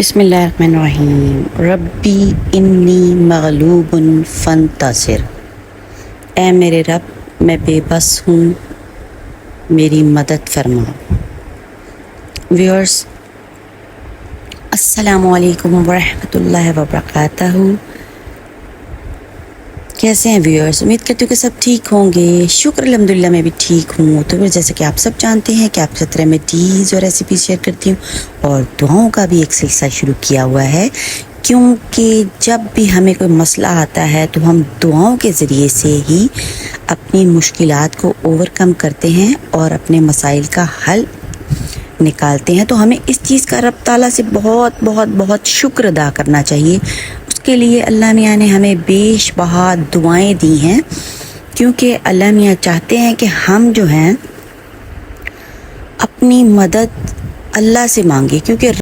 बिस्मिल्लाहिर्रहमानिर्रहीम। रब्बी इन्नी मग़लूबुन फ़ंतसिर। ए मेरे रब, मैं बेबस हूँ, मेरी मदद फरमा। व्यूअर्स, अस्सलामु अलैकुम वरहमतुल्लाहि वबरकातुहू। कैसे हैं व्यूअर्स? उम्मीद करती हूँ कि सब ठीक होंगे। शुक्र अल्हम्दुलिल्लाह मैं भी ठीक हूँ। तो फिर जैसे कि आप सब जानते हैं कि आपके साथ रेमेडीज़ और रेसिपी शेयर करती हूँ और दुआओं का भी एक सिलसिला शुरू किया हुआ है, क्योंकि जब भी हमें कोई मसला आता है तो हम दुआओं के ज़रिए से ही अपनी मुश्किलात को ओवरकम करते हैं और अपने मसाइल का हल निकालते हैं। तो हमें इस चीज़ का रब ताला से बहुत बहुत बहुत शुक्र अदा करना चाहिए। उसके लिए अल्लाह मियाँ ने हमें बेशबहा दुआएं दी हैं, क्योंकि अल्लाह मियाँ चाहते हैं कि हम जो हैं अपनी मदद अल्लाह से मांगे, क्योंकि